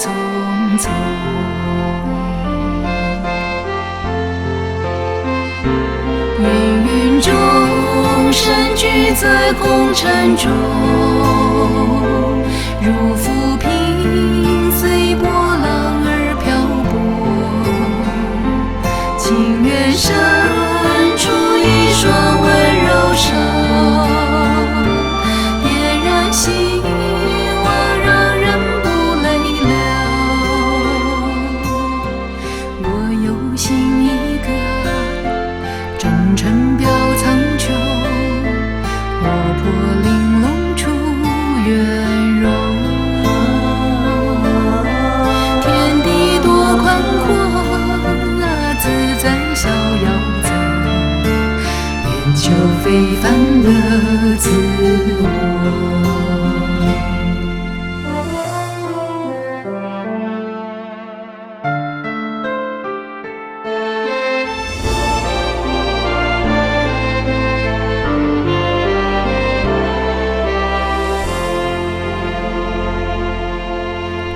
匆匆。芸芸众生聚在红尘中，如浮萍随波浪而漂泊。情愿伸出一双温柔手，点燃希望，让人不泪流。我有心一个，征尘表苍穹，落魄玲珑出圆融。天地多宽阔，自在逍遥在，愿求非凡的自我。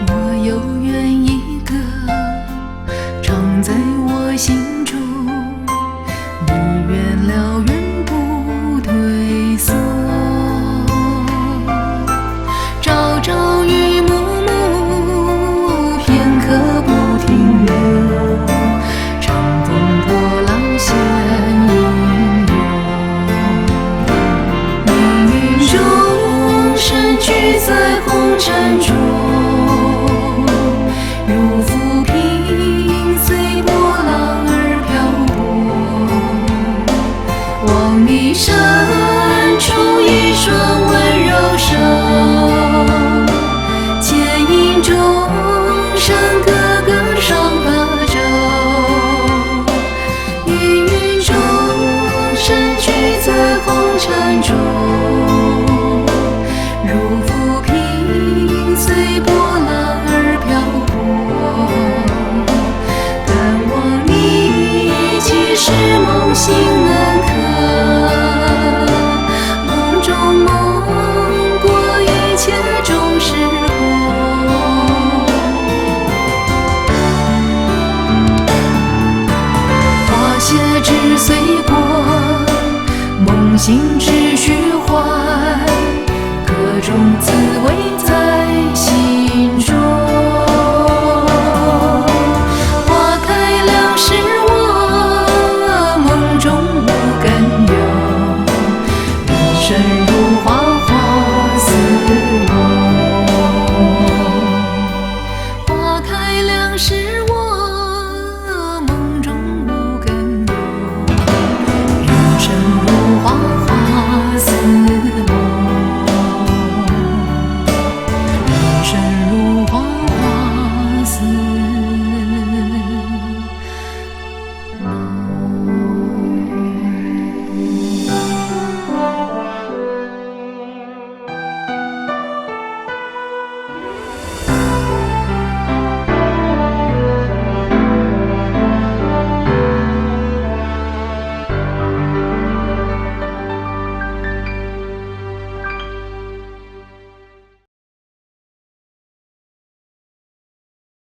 我有缘一个，常在我心中，你原了缘不退缩。朝朝与暮暮，片刻不停留，乘风破浪显英勇。芸芸众生聚在红尘中，如浮萍随波浪而漂泊。望你伸出一双温柔手，牵引众生个个上八洲。芸芸众生聚在红尘中，如浮萍随波浪而漂泊。但望你既是梦醒难可，梦中梦过一切终是空。花谢枝随过，梦醒只虚幻，各种自